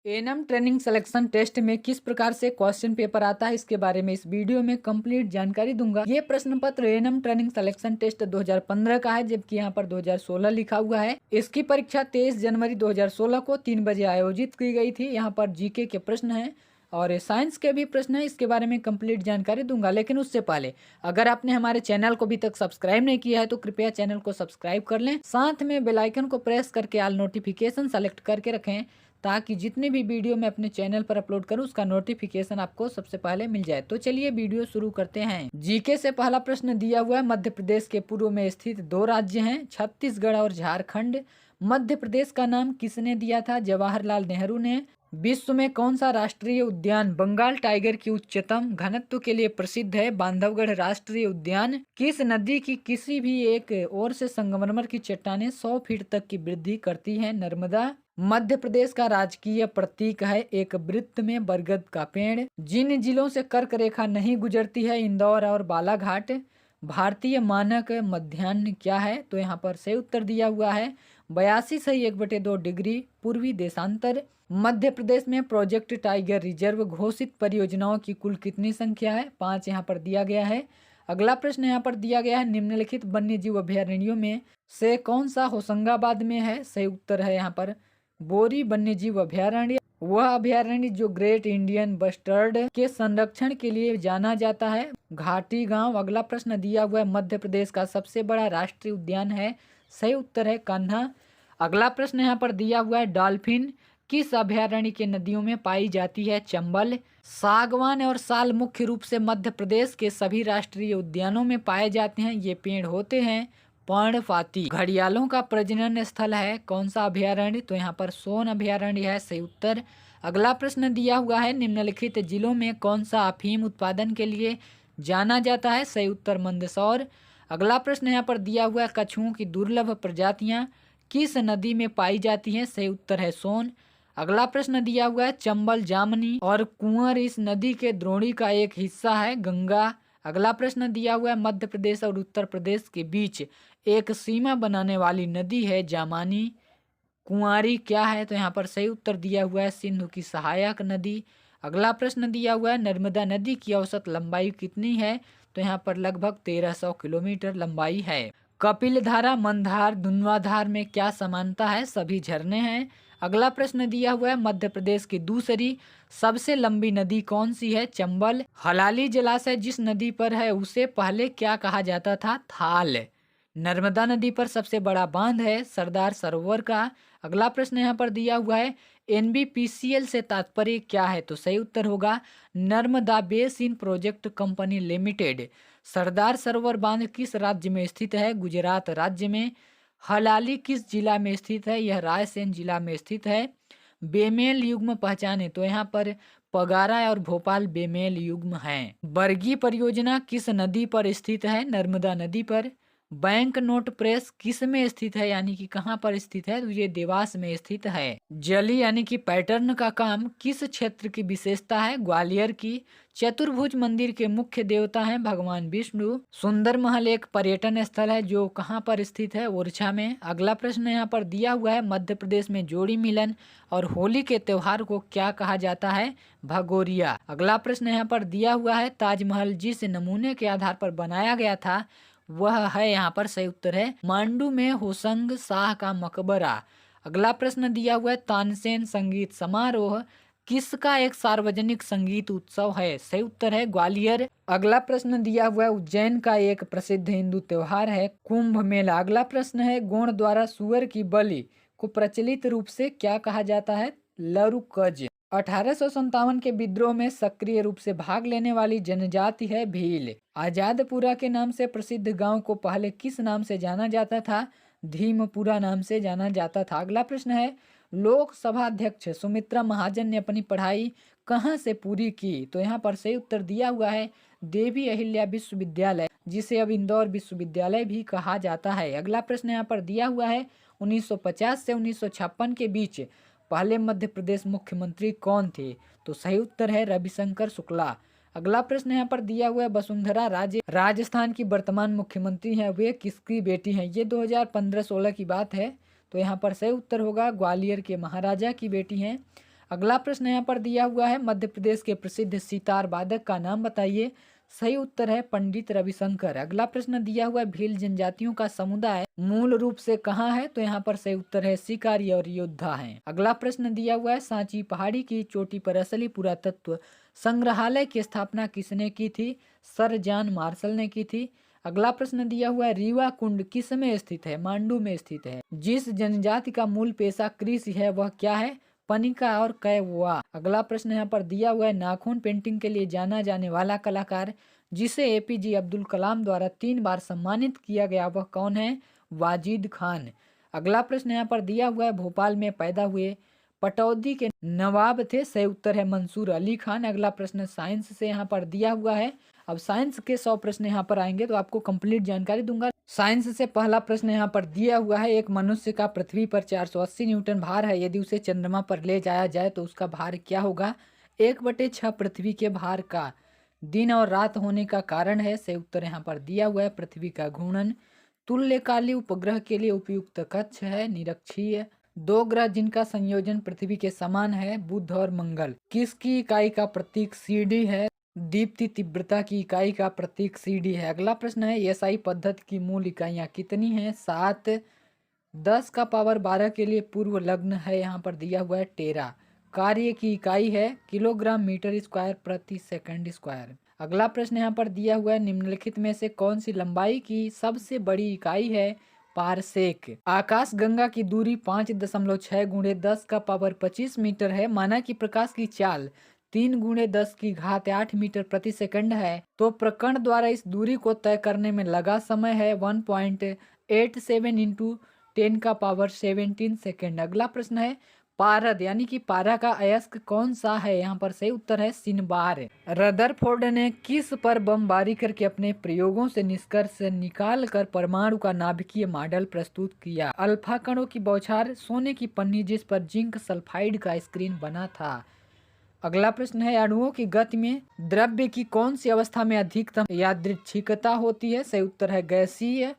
ANM training selection test में किस प्रकार से क्वेश्चन पेपर आता है, इसके बारे में इस वीडियो में कंप्लीट जानकारी दूंगा। ये प्रश्न पत्र एएनएम ट्रेनिंग सिलेक्शन टेस्ट 2015 का है, जबकि यहाँ पर 2016 लिखा हुआ है। इसकी परीक्षा 23 जनवरी 2016 को 3 बजे आयोजित की गई थी। यहाँ पर जीके के प्रश्न है और साइंस के भी प्रश्न है, इसके बारे में कंप्लीट जानकारी दूंगा। लेकिन उससे पहले अगर आपने हमारे चैनल को अभी तक सब्सक्राइब नहीं किया है तो कृपया चैनल को सब्सक्राइब कर लें, साथ में बेल आइकन को प्रेस करके ऑल नोटिफिकेशन सेलेक्ट करके रखें, ताकि जितने भी वीडियो मैं अपने चैनल पर अपलोड करूं उसका नोटिफिकेशन आपको सबसे पहले मिल जाए। तो चलिए वीडियो शुरू करते हैं। जीके से पहला प्रश्न दिया हुआ है, मध्य प्रदेश के पूर्व में स्थित 2 राज्य हैं, छत्तीसगढ़ और झारखंड। मध्य प्रदेश का नाम किसने दिया था? जवाहरलाल नेहरू ने। विश्व में कौन सा राष्ट्रीय उद्यान बंगाल टाइगर की उच्चतम घनत्व के लिए प्रसिद्ध है? बांधवगढ़ राष्ट्रीय उद्यान। किस नदी की किसी भी एक ओर से संगमरमर की चट्टानें 100 फीट तक की वृद्धि करती हैं? नर्मदा। मध्य प्रदेश का राजकीय प्रतीक है एक वृत्त में बरगद का पेड़। जिन जिलों से कर्क रेखा नहीं गुजरती है? इंदौर और बालाघाट। भारतीय मानक मध्याह्न क्या है? तो यहाँ पर सही उत्तर दिया हुआ है 82 डिग्री पूर्वी देशांतर। मध्य प्रदेश में प्रोजेक्ट टाइगर रिजर्व घोषित परियोजनाओं की कुल कितनी संख्या है? 5 यहाँ पर दिया गया है। अगला प्रश्न यहाँ पर दिया गया है, निम्नलिखित वन्य जीव अभयारण्यों में से कौन सा होशंगाबाद में है? सही उत्तर है यहाँ पर बोरी वन्य जीव अभयारण्य। वह अभयारण्य जो ग्रेट इंडियन बस्टर्ड के संरक्षण के लिए जाना जाता है। घाटी गांव। अगला प्रश्न दिया हुआ है, मध्य प्रदेश का सबसे बड़ा राष्ट्रीय उद्यान है? सही उत्तर है कान्हा। अगला प्रश्न यहाँ पर दिया हुआ है, डॉल्फिन किस अभयारण्य के नदियों में पाई जाती है? चंबल। सागवान और साल मुख्य रूप से मध्य प्रदेश के सभी राष्ट्रीय उद्यानों में पाए जाते हैं। ये पेड़ होते हैं पर्णपाती। घड़ियालों का प्रजनन स्थल है कौन सा अभयारण्य? तो यहाँ पर सोन अभयारण्य है सही उत्तर। अगला प्रश्न दिया हुआ है, निम्नलिखित जिलों में कौन सा अफीम उत्पादन के लिए जाना जाता है? सही उत्तर मंदसौर। अगला प्रश्न यहाँ पर दिया हुआ है, कछुओं की दुर्लभ प्रजातियां किस नदी में पाई जाती हैं? सही उत्तर है सोन। अगला प्रश्न दिया हुआ है, चंबल, जामनी और कुंवर इस नदी के द्रोणी का एक हिस्सा है गंगा। अगला प्रश्न दिया हुआ है, मध्य प्रदेश और उत्तर प्रदेश के बीच एक सीमा बनाने वाली नदी है जामानी। कुंवारी क्या है? तो यहाँ पर सही उत्तर दिया हुआ है सिंधु की सहायक नदी। अगला प्रश्न दिया हुआ है, नर्मदा नदी की औसत लंबाई कितनी है? तो यहाँ पर लगभग 1300 किलोमीटर लंबाई है। कपिल धारा, मंदार, धुंधाधार में क्या समानता है? सभी झरने हैं। अगला प्रश्न दिया हुआ है, मध्य प्रदेश की दूसरी सबसे लंबी नदी कौन सी है? चंबल। हलाली जलाशय जिस नदी पर है उसे पहले क्या कहा जाता था? थाल। नर्मदा नदी पर सबसे बड़ा बांध है सरदार सरोवर का। अगला प्रश्न यहाँ पर दिया हुआ है, एनबीपीसीएल से तात्पर्य क्या है? तो सही उत्तर होगा Narmada basin project company limited. Sardar Sarovar बांध किस राज्य में स्थित है? गुजरात राज्य में। हलाली किस जिला में स्थित है? यह रायसेन जिला में स्थित है। बेमेल युग्म पहचाने? तो यहाँ पर पगारा और भोपाल बेमेल युग्म हैं। बरगी परियोजना किस नदी पर स्थित है? नर्मदा नदी पर। बैंक नोट प्रेस किस में स्थित है, यानी कि कहाँ पर स्थित है? तो ये देवास में स्थित है। जली यानी कि पैटर्न का काम किस क्षेत्र की विशेषता है? ग्वालियर की। चतुर्भुज मंदिर के मुख्य देवता हैं भगवान विष्णु। सुंदर महल एक पर्यटन स्थल है जो कहाँ पर स्थित है? ओरछा में। अगला प्रश्न यहाँ पर दिया हुआ है, मध्य प्रदेश में जोड़ी मिलन और होली के त्योहार को क्या कहा जाता है? भगोरिया। अगला प्रश्न यहाँ पर दिया हुआ है, ताजमहल जिस नमूने के आधार पर बनाया गया था वह है, यहाँ पर सही उत्तर है मांडू में होशंग शाह का मकबरा। अगला प्रश्न दिया हुआ है, तानसेन संगीत समारोह किसका एक सार्वजनिक संगीत उत्सव है? सही उत्तर है ग्वालियर। अगला प्रश्न दिया हुआ है, उज्जैन का एक प्रसिद्ध हिंदू त्योहार है कुंभ मेला। अगला प्रश्न है, गोंड द्वारा सुअर की बलि को प्रचलित रूप से क्या कहा जाता है? लरुकज। 1857 के विद्रोह में सक्रिय रूप से भाग लेने वाली जनजाति है भील। आजादपुरा के नाम से प्रसिद्ध गांव को पहले किस नाम से जाना जाता था? धीमपुरा नाम से जाना जाता था। अगला प्रश्न है, लोकसभा अध्यक्ष सुमित्रा महाजन ने अपनी पढ़ाई कहाँ से पूरी की? तो यहाँ पर सही उत्तर दिया हुआ है देवी अहिल्या विश्वविद्यालय, जिसे अब इंदौर विश्वविद्यालय भी कहा जाता है। अगला प्रश्न यहाँ पर दिया हुआ है, 1950 से 1956 के बीच पहले मध्य प्रदेश मुख्यमंत्री कौन थे? तो सही उत्तर है रविशंकर शुक्ला। अगला प्रश्न यहाँ पर दिया हुआ है, वसुंधरा राजे राजस्थान की वर्तमान मुख्यमंत्री हैं, वे किसकी बेटी हैं? ये 2015-16 की बात है, तो यहाँ पर सही उत्तर होगा ग्वालियर के महाराजा की बेटी हैं। अगला प्रश्न यहाँ पर दिया हुआ है, मध्य प्रदेश के प्रसिद्ध सितार वादक का नाम बताइए। सही उत्तर है पंडित रविशंकर। अगला प्रश्न दिया हुआ है, भील जनजातियों का समुदाय मूल रूप से कहाँ है? तो यहाँ पर सही उत्तर है शिकारी और योद्धा हैं। अगला प्रश्न दिया हुआ है, सांची पहाड़ी की चोटी पर असली पुरातत्व संग्रहालय की स्थापना किसने की थी? सर जॉन मार्शल ने की थी। अगला प्रश्न दिया हुआ है, रीवा कुंड किस में स्थित है? मांडू में स्थित है। जिस जनजाति का मूल पेशा कृषि है वह क्या है? पनिका और कैववा। अगला प्रश्न यहाँ पर दिया हुआ है, नाखून पेंटिंग के लिए जाना जाने वाला कलाकार जिसे एपीजे अब्दुल कलाम द्वारा 3 बार सम्मानित किया गया वह कौन है? वाजिद खान। अगला प्रश्न यहाँ पर दिया हुआ है, भोपाल में पैदा हुए पटौदी के नवाब थे? सही उत्तर है मंसूर अली खान। अगला प्रश्न साइंस से यहाँ पर दिया हुआ है। अब साइंस के 100 प्रश्न यहाँ पर आएंगे तो आपको कंप्लीट जानकारी दूंगा। साइंस से पहला प्रश्न यहाँ पर दिया हुआ है, एक मनुष्य का पृथ्वी पर 480 न्यूटन भार है, यदि उसे चंद्रमा पर ले जाया जाए तो उसका भार क्या होगा? 1/6 पृथ्वी के भार का। दिन और रात होने का कारण है? सही उत्तर यहाँ पर दिया हुआ है पृथ्वी का घूर्णन। तुल्यकाली उपग्रह के लिए उपयुक्त कक्ष है निरक्षीय। 2 ग्रह जिनका संयोजन पृथ्वी के समान है, बुध और मंगल। किसकी इकाई का प्रतीक सीडी है? दीप्ति तीव्रता की इकाई का प्रतीक सीडी है। अगला प्रश्न है, एसआई पद्धति की मूल इकाइयां कितनी हैं? 7। 10 का पावर 12 के लिए पूर्व लग्न है, यहाँ पर दिया हुआ है टेरा। कार्य की इकाई है किलोग्राम मीटर स्क्वायर प्रति सेकंड स्क्वायर। अगला प्रश्न यहाँ पर दिया हुआ है, निम्नलिखित में से कौन सी लंबाई की सबसे बड़ी इकाई है? पारसेक। आकाश गंगा की दूरी 5.6 × 10 का पावर 25 मीटर है। माना कि प्रकाश की चाल 3 × 10 की घात 8 मीटर प्रति सेकंड है, तो प्रकर्ण द्वारा इस दूरी को तय करने में लगा समय है 1.87 × 10 का पावर 17 सेकंड। अगला प्रश्न है, पारद यानी कि पारा का अयस्क कौन सा है? यहाँ पर सही उत्तर है सिनबार। रदरफोर्ड ने किस पर बमबारी करके अपने प्रयोगों से निष्कर्ष निकाल कर परमाणु का नाभिकीय मॉडल प्रस्तुत किया? अल्फा कणों की बौछार, सोने की पन्नी जिस पर जिंक सल्फाइड का स्क्रीन बना था। अगला प्रश्न है, अणुओं की गति में द्रव्य की कौन सी अवस्था में अधिकतम यादृच्छिकता होती है? सही उत्तर है गैसीय।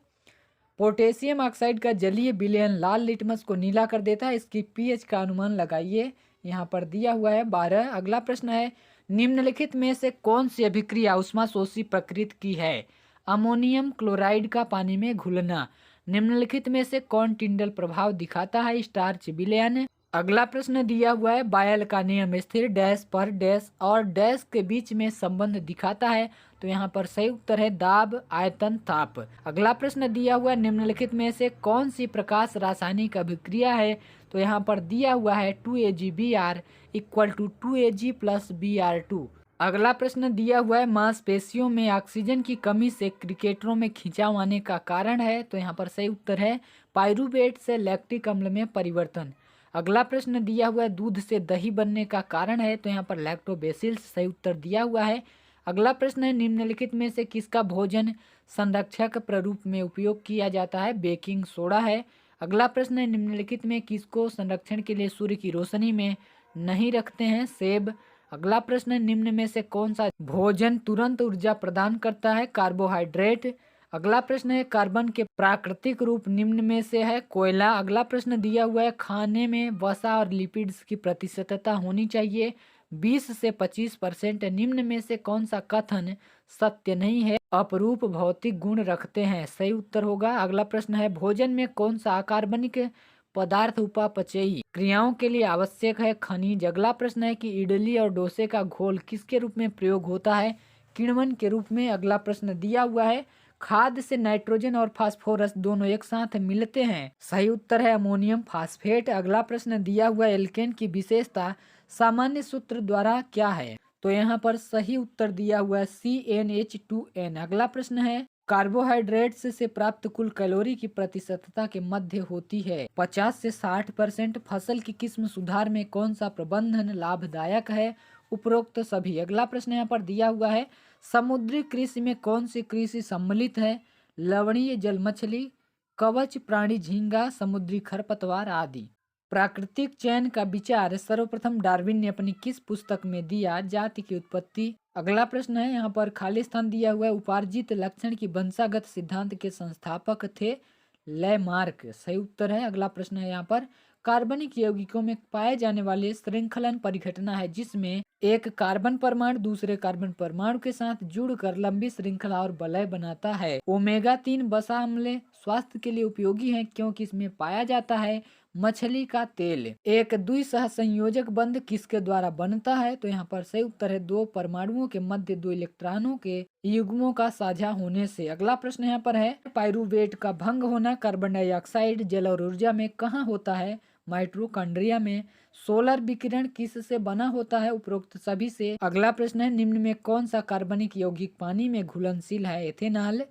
पोटेशियम ऑक्साइड का जलीय विलयन लाल लिटमस को नीला कर देता है, इसकी पीएच का अनुमान लगाइए, यहाँ पर दिया हुआ है 12। अगला प्रश्न है, निम्नलिखित में से कौन सी अभिक्रिया ऊष्माशोषी प्रकृति की है? अमोनियम क्लोराइड का पानी में घुलना। निम्नलिखित में से कौन टिंडल प्रभाव दिखाता है? स्टार्च विलयन। अगला प्रश्न दिया हुआ है, बायल का नियम स्थिर डैश पर डैश और डैश के बीच में संबंध दिखाता है, तो यहाँ पर सही उत्तर है दाब आयतन ताप। अगला प्रश्न दिया हुआ है, निम्नलिखित में से कौन सी प्रकाश रासायनिक अभिक्रिया है? तो यहाँ पर दिया हुआ है 2AgBr = 2Ag + Br2। अगला प्रश्न दिया हुआ है, मांसपेशियों में ऑक्सीजन की कमी से क्रिकेटरों में खिंचाव आने का कारण है? तो यहाँ पर सही उत्तर है पाइरूवेट से लैक्टिक अम्ल में परिवर्तन। अगला प्रश्न दिया हुआ है, दूध से दही बनने का कारण है? तो यहाँ पर लैक्टोबैसिलस सही उत्तर दिया हुआ है। अगला प्रश्न है, निम्नलिखित में से किसका भोजन संरक्षक प्रारूप में उपयोग किया जाता है? बेकिंग सोडा है। अगला प्रश्न है, निम्नलिखित में किसको संरक्षण के लिए सूर्य की रोशनी में नहीं रखते हैं? सेब। अगला प्रश्न है, निम्न में से कौन सा भोजन तुरंत ऊर्जा प्रदान करता है? कार्बोहाइड्रेट। अगला प्रश्न है, कार्बन के प्राकृतिक रूप निम्न में से है? कोयला। अगला प्रश्न दिया हुआ है, खाने में वसा और लिपिड्स की प्रतिशतता होनी चाहिए 20 से 25%। निम्न में से कौन सा कथन सत्य नहीं है? अपरूप भौतिक गुण रखते हैं, सही उत्तर होगा। अगला प्रश्न है, भोजन में कौन सा अकार्बनिक पदार्थ उपापचयी क्रियाओं के लिए आवश्यक है? खनिज। अगला प्रश्न है कि इडली और डोसे का घोल किसके रूप में प्रयोग होता है? किण्वन के रूप में। अगला प्रश्न दिया हुआ है, खाद से नाइट्रोजन और फास्फोरस दोनों एक साथ मिलते हैं, सही उत्तर है अमोनियम फास्फेट। अगला प्रश्न दिया हुआ एल्केन की विशेषता सामान्य सूत्र द्वारा क्या है? तो यहाँ पर सही उत्तर दिया हुआ है CnH2n। अगला प्रश्न है, कार्बोहाइड्रेट्स से प्राप्त कुल कैलोरी की प्रतिशतता के मध्य होती है 50 से 60%। फसल की किस्म सुधार में कौन सा प्रबंधन लाभदायक है? उपरोक्त सभी। अगला प्रश्न यहाँ पर दिया हुआ है, समुद्री कृषि में कौन सी कृषि सम्मिलित है? लवणीय जल मछली, कवच प्राणी झींगा, समुद्री खरपतवार आदि। प्राकृतिक चयन का विचार सर्वप्रथम डार्विन ने अपनी किस पुस्तक में दिया? जाति की उत्पत्ति। अगला प्रश्न है, यहाँ पर खाली स्थान दिया हुआ है, उपार्जित लक्षण की वंशागत सिद्धांत के संस्थापक थे? लैमार्क, सही उत्तर है। अगला प्रश्न है यहाँ पर, कार्बनिक यौगिकों में पाए जाने वाले श्रृंखलन परिघटना है जिसमें एक कार्बन परमाणु दूसरे कार्बन परमाणु के साथ जुड़कर लंबी श्रृंखला और वलय बनाता है। ओमेगा 3 वसा अम्ल स्वास्थ्य के लिए उपयोगी है क्योंकि इसमें पाया जाता है मछली का तेल। एक द्विसह संयोजक बंध किसके द्वारा बनता है? तो यहाँ पर सही उत्तर है दो परमाणुओं के मध्य दो इलेक्ट्रॉनों के युग्मों का साझा होने से। अगला प्रश्न यहाँ पर है पाइरूवेट का भंग होना कार्बन डाइऑक्साइड जल और ऊर्जा में कहाँ होता है? माइटोकॉन्ड्रिया में। सोलर विकिरण किससे बना होता है? उपरोक्त सभी से। अगला प्रश्न है निम्न में कौन सा कार्बनिक यौगिक पानी में घुलनशील है? एथेनॉल।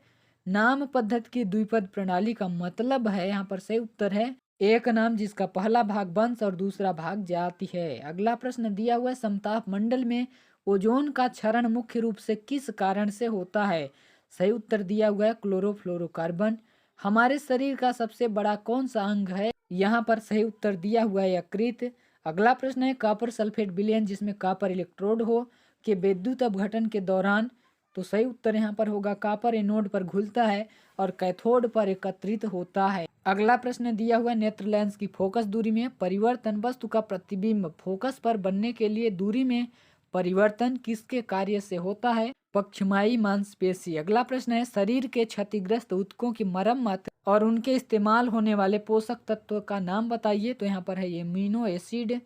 नाम पद्धति की द्विपद प्रणाली का मतलब है, यहाँ पर सही उत्तर है एक नाम जिसका पहला भाग वंश और दूसरा भाग जाति है। अगला प्रश्न दिया हुआ है समताप मंडल में ओजोन का क्षरण मुख्य रूप से किस कारण से होता है? सही उत्तर दिया हुआ है क्लोरोफ्लोरोकार्बन। हमारे शरीर का सबसे बड़ा कौन सा अंग है? यहाँ पर सही उत्तर दिया हुआ है यकृत। अगला प्रश्न है कॉपर सल्फेट विलयन जिसमें कॉपर इलेक्ट्रोड हो के विद्युत अपघटन के दौरान। तो सही उत्तर यहाँ पर होगा कॉपर एनोड पर घुलता है और कैथोड पर एकत्रित होता है। अगला प्रश्न दिया हुआ नेत्र लेंस की फोकस दूरी में परिवर्तन वस्तु का प्रतिबिंब फोकस पर बनने के लिए दूरी में परिवर्तन किसके कार्य से होता है? पक्षमायी मांसपेशी। अगला प्रश्न है शरीर के क्षतिग्रस्त ऊतकों की मरम्मत और उनके इस्तेमाल होने वाले पोषक तत्व का नाम बताइए। तो यहाँ पर है एमिनो एसिड।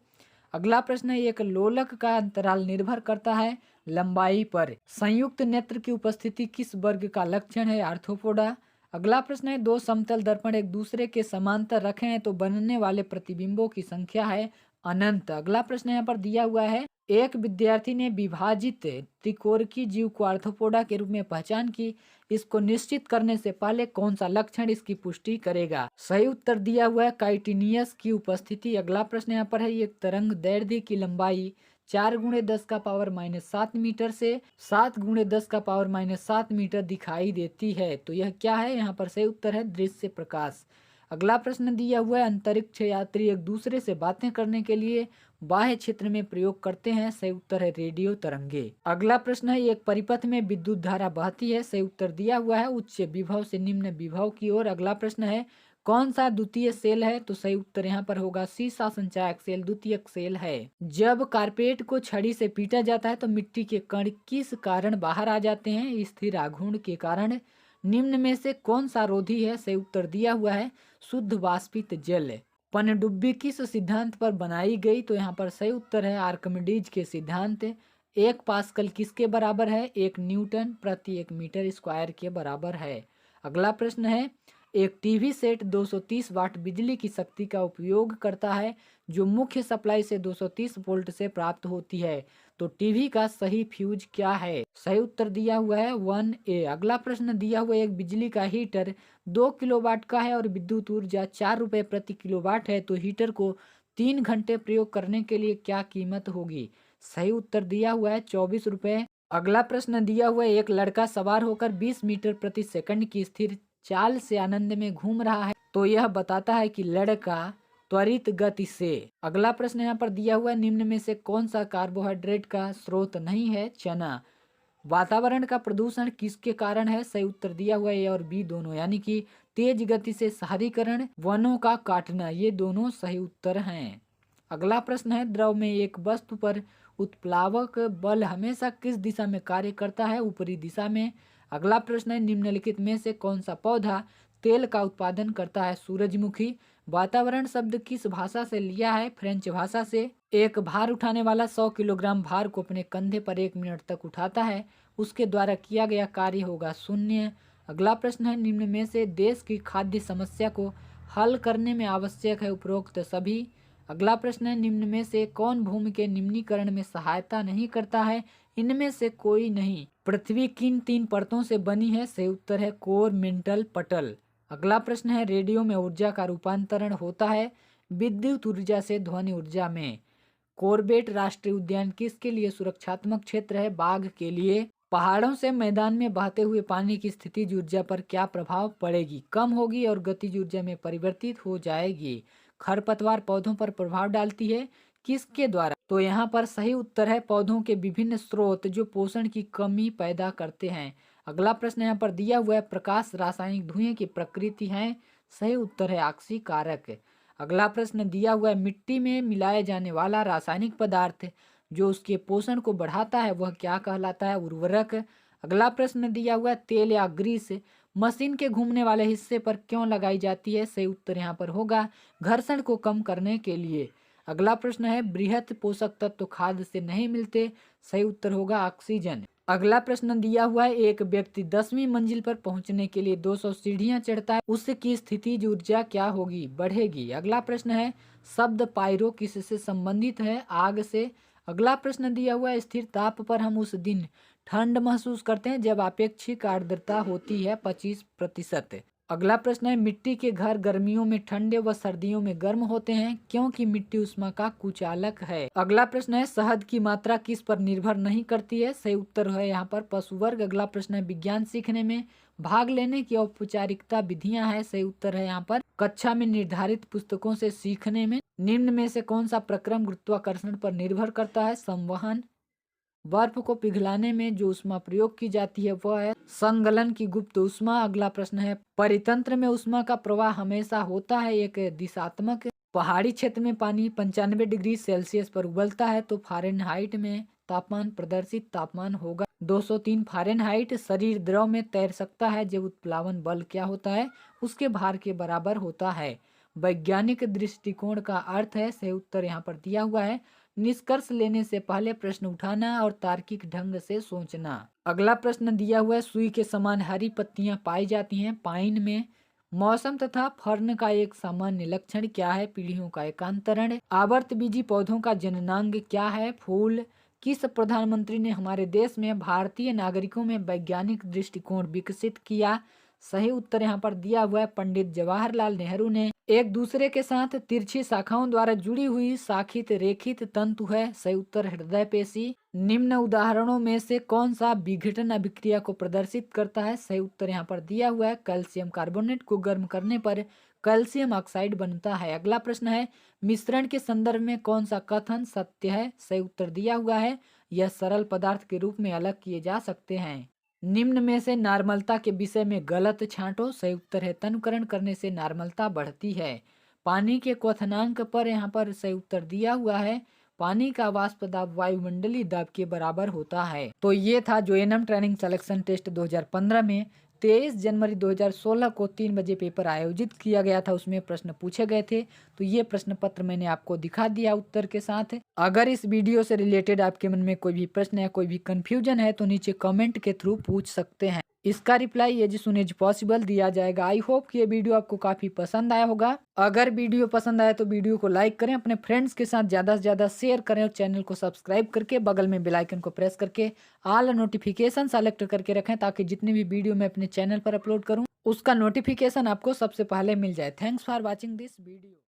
अगला प्रश्न है एक लोलक का अंतराल निर्भर करता है लंबाई पर। संयुक्त नेत्र की उपस्थिति किस वर्ग का लक्षण है? आर्थ्रोपोडा। अगला प्रश्न है दो समतल दर्पण एक दूसरे के समांतर रखे हैं तो बनने वाले प्रतिबिंबों की संख्या है अनंत। अगला प्रश्न यहाँ पर दिया हुआ है एक विद्यार्थी ने विभाजित त्रिकोणीय जीव को आर्थ्रोपोडा के रूप में पहचान की, इसको निश्चित करने से पहले कौन सा लक्षण इसकी पुष्टि करेगा? सही उत्तर दिया हुआ है काइटिनियस की उपस्थिति। अगला प्रश्न यहाँ पर है एक तरंग दैर्ध्य की लंबाई 4×10⁻⁷ मीटर से 7×10⁻⁷ मीटर दिखाई देती है। तो यह क्या है? यहाँ पर सही उत्तर है दृश्य प्रकाश। अगला प्रश्न दिया हुआ है अंतरिक्ष यात्री एक दूसरे से बातें करने के लिए बाह्य क्षेत्र में प्रयोग करते हैं। सही उत्तर है रेडियो तरंगे। अगला प्रश्न है एक परिपथ में विद्युत धारा बहती है। सही उत्तर दिया हुआ है उच्च विभव से निम्न विभव की ओर। अगला प्रश्न है कौन सा द्वितीय सेल है? तो सही उत्तर यहाँ पर होगा सीसा संचायक सेल द्वितीयक सेल है। जब कारपेट को छड़ी से पीटा जाता है तो मिट्टी के कण किस कारण बाहर आ जाते हैं? स्थिर आघूर्ण के कारण। निम्न में से कौन सा रोधी है? सही उत्तर दिया हुआ है शुद्ध वाष्पित जल। पनडुब्बी किस सिद्धांत पर बनाई गई? तो यहाँ पर सही उत्तर है आर्किमिडीज के सिद्धांत। 1 पास्कल किसके बराबर है? 1 न्यूटन प्रति 1 मीटर स्क्वायर के बराबर है। अगला प्रश्न है एक टीवी सेट 230 वाट बिजली की शक्ति का उपयोग करता है जो मुख्य सप्लाई से 230 वोल्ट से प्राप्त होती है। तो टीवी का सही फ्यूज क्या है? सही उत्तर दिया हुआ है 1A। अगला प्रश्न दिया हुआ एक बिजली का हीटर 2 किलोवाट का है और विद्युत ऊर्जा 4 रुपये प्रति किलोवाट है तो हीटर को 3 घंटे प्रयोग करने के लिए क्या कीमत होगी? सही उत्तर दिया हुआ है 24 रुपये। अगला प्रश्न दिया हुआ है एक लड़का सवार होकर 20 मीटर प्रति सेकंड की स्थिर चाल से आनंद में घूम रहा है तो यह बताता है कि लड़का त्वरित गति से। अगला प्रश्न यहाँ पर दिया हुआ है निम्न में से कौन सा कार्बोहाइड्रेट का स्रोत नहीं है? चना। वातावरण का प्रदूषण किसके कारण है? सही उत्तर दिया हुआ है A और B दोनों, यानी कि तेज गति से शहरीकरण वनों का काटना, ये दोनों सही उत्तर हैं। अगला प्रश्न है द्रव में एक वस्तु पर उत्प्लावक बल हमेशा किस दिशा में कार्य करता है? ऊपरी दिशा में। अगला प्रश्न है निम्नलिखित में से कौन सा पौधा तेल का उत्पादन करता है? सूरजमुखी। वातावरण शब्द किस भाषा से लिया है? फ्रेंच भाषा से। एक भार उठाने वाला 100 किलोग्राम भार को अपने कंधे पर 1 मिनट तक उठाता है, उसके द्वारा किया गया कार्य होगा 0। अगला प्रश्न है निम्न में से देश की खाद्य समस्या को हल करने में आवश्यक है उपरोक्त सभी। अगला प्रश्न है निम्न में से कौन भूमि के निम्नीकरण में सहायता नहीं करता है? इनमें से कोई नहीं। पृथ्वी किन 3 परतों से बनी है? सही उत्तर है कोर मेंटल पटल। अगला प्रश्न है रेडियो में ऊर्जा का रूपांतरण होता है विद्युत ऊर्जा से ध्वनि ऊर्जा में। कॉर्बेट राष्ट्रीय उद्यान किसके लिए सुरक्षात्मक क्षेत्र है? बाघ के लिए। पहाड़ों से मैदान में बहते हुए पानी की स्थितिज ऊर्जा पर क्या प्रभाव पड़ेगी? कम होगी और गतिज ऊर्जा में परिवर्तित हो जाएगी। खरपतवार पौधों पर प्रभाव डालती है किसके द्वारा? तो यहाँ पर सही उत्तर है पौधों के विभिन्न स्रोत जो पोषण की कमी पैदा करते हैं। अगला प्रश्न यहाँ पर दिया हुआ है प्रकाश रासायनिक धुएं की प्रकृति है। सही उत्तर है ऑक्सीकारक। अगला प्रश्न दिया हुआ है, मिट्टी में मिलाया जाने वाला रासायनिक पदार्थ जो उसके पोषण को बढ़ाता है वह क्या कहलाता है? उर्वरक। अगला प्रश्न दिया हुआ है, तेल या ग्रीस मशीन के घूमने वाले हिस्से पर क्यों लगाई जाती है? सही उत्तर यहाँ पर होगा घर्षण को कम करने के लिए। अगला प्रश्न है, बृहत पोषक तत्व खाद से नहीं मिलते। सही उत्तर होगा ऑक्सीजन। अगला प्रश्न दिया हुआ है, एक व्यक्ति 10वीं मंजिल पर पहुंचने के लिए 200 सीढ़ियां चढ़ता है, उसकी स्थितिज ऊर्जा क्या होगी? बढ़ेगी। अगला प्रश्न है, शब्द पायरो किससे संबंधित है? आग से। अगला प्रश्न दिया हुआ है, स्थिर ताप पर हम उस दिन ठंड महसूस करते हैं जब अपेक्षित आर्द्रता होती है 25%। अगला प्रश्न है, मिट्टी के घर गर्मियों में ठंडे व सर्दियों में गर्म होते हैं क्योंकि मिट्टी उष्मा का कुचालक है। अगला प्रश्न है, शहद की मात्रा किस पर निर्भर नहीं करती है? सही उत्तर है यहाँ पर पशु वर्ग। अगला प्रश्न है, विज्ञान सीखने में भाग लेने की औपचारिकता विधियां है। सही उत्तर है यहाँ पर कक्षा में निर्धारित पुस्तकों से सीखने में। निम्न में से कौन सा प्रक्रम गुरुत्वाकर्षण पर निर्भर करता है? संवहन। बर्फ को पिघलाने में जो ऊष्मा प्रयोग की जाती है वह है संगलन की गुप्त ऊष्मा। अगला प्रश्न है, परितंत्र में ऊष्मा का प्रवाह हमेशा होता है एक दिशात्मक। पहाड़ी क्षेत्र में पानी 95 डिग्री सेल्सियस पर उबलता है तो फारेनहाइट में तापमान प्रदर्शित तापमान होगा 203 फारेनहाइट। शरीर द्रव में तैर सकता है जब उत्प्लावन बल क्या होता है? उसके भार के बराबर होता है। वैज्ञानिक दृष्टिकोण का अर्थ है। सही उत्तर यहाँ पर दिया हुआ है निष्कर्ष लेने से पहले प्रश्न उठाना और तार्किक ढंग से सोचना। अगला प्रश्न दिया हुआ है, सुई के समान हरी पत्तियां पाई जाती हैं पाइन में। मौसम तथा फर्न का एक सामान्य लक्षण क्या है? पीढ़ियों का एकांतरण। आवर्तबीजी पौधों का जननांग क्या है? फूल। किस प्रधानमंत्री ने हमारे देश में भारतीय नागरिकों में वैज्ञानिक दृष्टिकोण विकसित किया? सही उत्तर यहाँ पर दिया हुआ है पंडित जवाहरलाल नेहरू ने। एक दूसरे के साथ तिरछी शाखाओं द्वारा जुड़ी हुई शाखित रेखित तंतु है। सही उत्तर हृदय पेशी। निम्न उदाहरणों में से कौन सा विघटन अभिक्रिया को प्रदर्शित करता है? सही उत्तर यहाँ पर दिया हुआ है कैल्शियम कार्बोनेट को गर्म करने पर कैल्शियम ऑक्साइड बनता है। अगला प्रश्न है, मिश्रण के संदर्भ में कौन सा कथन सत्य है? सही उत्तर दिया हुआ है यह सरल पदार्थ के रूप में अलग किए जा सकते हैं। निम्न में से नार्मलता के विषय में गलत छांटो। सही उत्तर है तनुकरण करने से नार्मलता बढ़ती है। पानी के क्वथनांक पर यहाँ पर सही उत्तर दिया हुआ है पानी का वाष्प दाब वायुमंडलीय दाब के बराबर होता है। तो ये था जो एएनएम ट्रेनिंग सिलेक्शन टेस्ट 2015 में 23 जनवरी 2016 को 3 बजे पेपर आयोजित किया गया था, उसमें प्रश्न पूछे गए थे। तो ये प्रश्न पत्र मैंने आपको दिखा दिया उत्तर के साथ। अगर इस वीडियो से रिलेटेड आपके मन में कोई भी प्रश्न या कोई भी कंफ्यूजन है तो नीचे कमेंट के थ्रू पूछ सकते हैं। इसका reply as soon as possible दिया जाएगा। आई होप कि ये वीडियो आपको काफी पसंद आया होगा। अगर वीडियो पसंद आया तो वीडियो को लाइक करें, अपने फ्रेंड्स के साथ ज्यादा से ज्यादा शेयर करें और चैनल को सब्सक्राइब करके बगल में बेल आइकन को प्रेस करके ऑल नोटिफिकेशन सेलेक्ट करके रखें ताकि जितनी भी वीडियो मैं अपने चैनल पर अपलोड करूं उसका नोटिफिकेशन आपको सबसे पहले मिल जाए। Thanks for watching this video.